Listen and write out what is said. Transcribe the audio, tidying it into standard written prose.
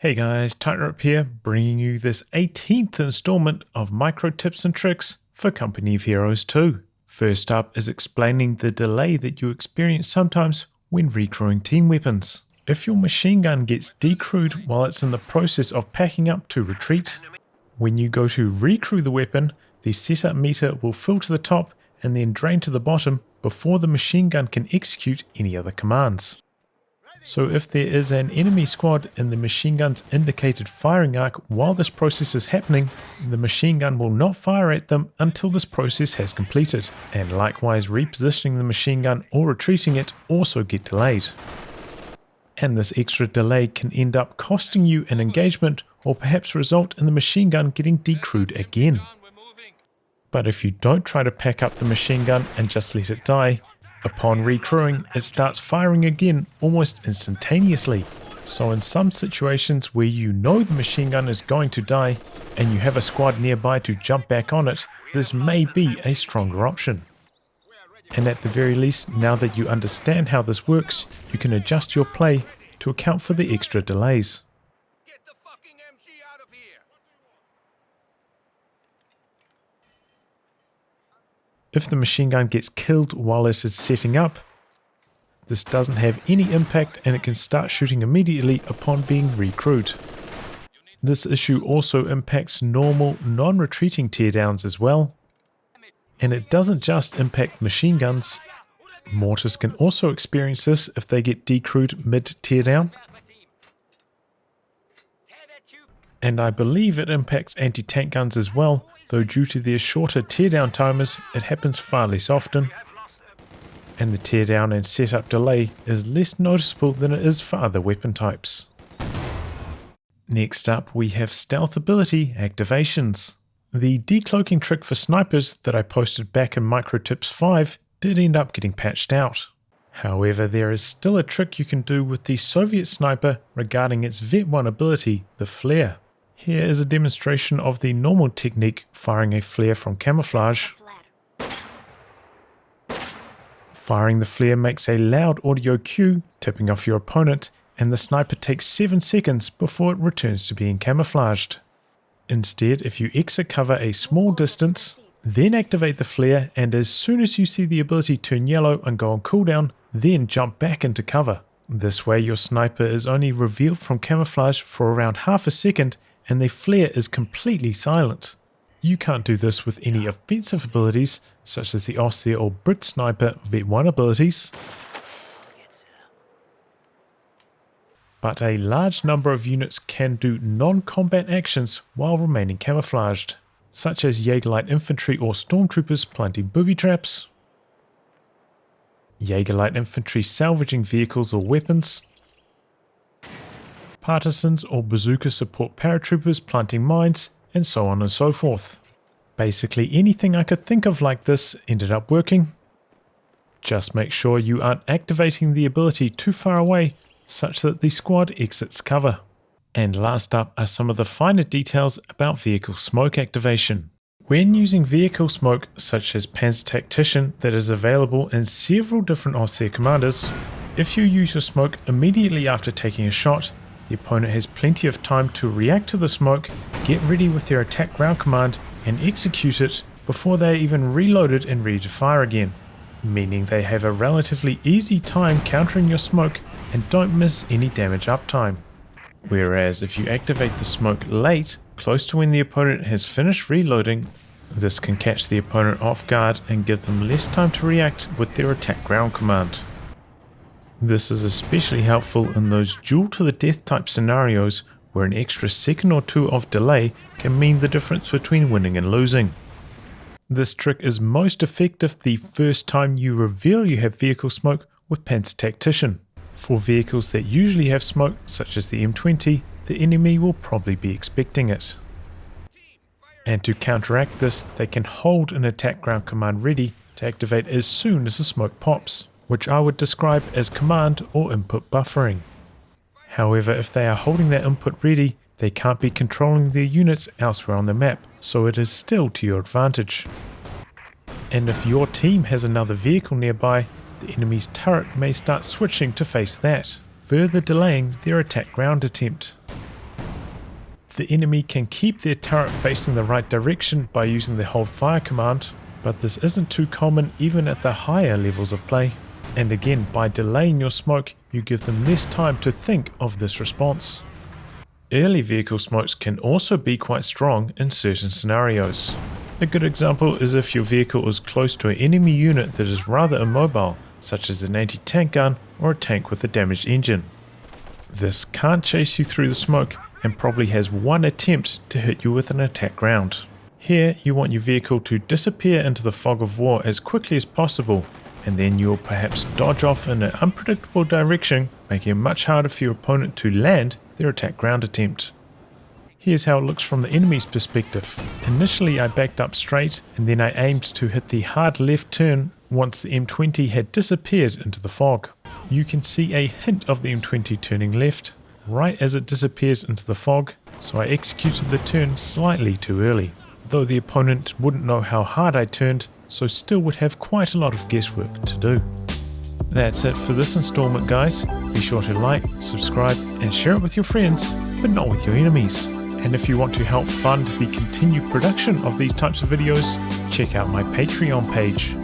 Hey guys, Tightrope here, bringing you this 18th installment of micro tips and tricks for Company of Heroes 2. First up is explaining the delay that you experience sometimes when recrewing team weapons. If your machine gun gets decrewed while it's in the process of packing up to retreat, when you go to recrew the weapon, the setup meter will fill to the top and then drain to the bottom before the machine gun can execute any other commands. So if there is an enemy squad in the machine gun's indicated firing arc while this process is happening, the machine gun will not fire at them until this process has completed, and likewise repositioning the machine gun or retreating it also get delayed. And this extra delay can end up costing you an engagement or perhaps result in the machine gun getting decrewed again. But if you don't try to pack up the machine gun and just let it die, upon recrewing, it starts firing again almost instantaneously. So in some situations where you know the machine gun is going to die and you have a squad nearby to jump back on it, this may be a stronger option. And at the very least, now that you understand how this works, you can adjust your play to account for the extra delays. If the machine gun gets killed while it is setting up, this doesn't have any impact and it can start shooting immediately upon being recrewed. This issue also impacts normal non-retreating teardowns as well. And it doesn't just impact machine guns. Mortars can also experience this if they get decrewed mid-teardown. And I believe it impacts anti-tank guns as well, though due to their shorter teardown timers, it happens far less often, and the teardown and setup delay is less noticeable than it is for other weapon types. Next up, we have stealth ability activations. The decloaking trick for snipers that I posted back in Micro Tips 5 did end up getting patched out. However, there is still a trick you can do with the Soviet sniper regarding its Vet 1 ability, the flare. Here is a demonstration of the normal technique firing a flare from camouflage. Firing the flare makes a loud audio cue, tipping off your opponent, and the sniper takes 7 seconds before it returns to being camouflaged. Instead, if you exit cover a small distance, then activate the flare, and as soon as you see the ability turn yellow and go on cooldown, then jump back into cover. This way your sniper is only revealed from camouflage for around half a second, and the flare is completely silent. You can't do this with any offensive abilities, such as the Austria or Brit Sniper Vet 1 abilities. But a large number of units can do non-combat actions while remaining camouflaged, such as Jaeger Light Infantry or Stormtroopers planting booby traps, Jaeger Light Infantry salvaging vehicles or weapons, Partisans or Bazooka support paratroopers planting mines, and so on and so forth. Basically anything I could think of like this ended up working. Just make sure you aren't activating the ability too far away such that the squad exits cover. And last up are some of the finer details about vehicle smoke activation. When using vehicle smoke such as Panzer Tactician that is available in several different Austria commanders, if you use your smoke immediately after taking a shot, the opponent has plenty of time to react to the smoke, get ready with their attack ground command, and execute it before they are even reloaded and ready to fire again, meaning they have a relatively easy time countering your smoke and don't miss any damage uptime. Whereas if you activate the smoke late, close to when the opponent has finished reloading, this can catch the opponent off guard and give them less time to react with their attack ground command. This is especially helpful in those duel to the death type scenarios where an extra second or two of delay can mean the difference between winning and losing. This trick is most effective the first time you reveal you have vehicle smoke with Panzer Tactician. For vehicles that usually have smoke, such as the M20, the enemy will probably be expecting it. And to counteract this, they can hold an attack ground command ready to activate as soon as the smoke pops, which I would describe as command or input buffering. However, if they are holding their input ready, they can't be controlling their units elsewhere on the map, so it is still to your advantage. And if your team has another vehicle nearby, the enemy's turret may start switching to face that, further delaying their attack ground attempt. The enemy can keep their turret facing the right direction by using the hold fire command, but this isn't too common even at the higher levels of play. And again, by delaying your smoke, you give them less time to think of this response. Early vehicle smokes can also be quite strong in certain scenarios. A good example is if your vehicle is close to an enemy unit that is rather immobile, such as an anti-tank gun or a tank with a damaged engine. This can't chase you through the smoke and probably has one attempt to hit you with an attack round. Here you want your vehicle to disappear into the fog of war as quickly as possible, and then you'll perhaps dodge off in an unpredictable direction, making it much harder for your opponent to land their attack ground attempt. Here's how it looks from the enemy's perspective. Initially I backed up straight and then I aimed to hit the hard left turn once the M20 had disappeared into the fog. You can see a hint of the M20 turning left right as it disappears into the fog, so I executed the turn slightly too early. Though the opponent wouldn't know how hard I turned, so still would have quite a lot of guesswork to do. That's it for this installment, guys. Be sure to like, subscribe and share it with your friends, but not with your enemies. And if you want to help fund the continued production of these types of videos, check out my Patreon page.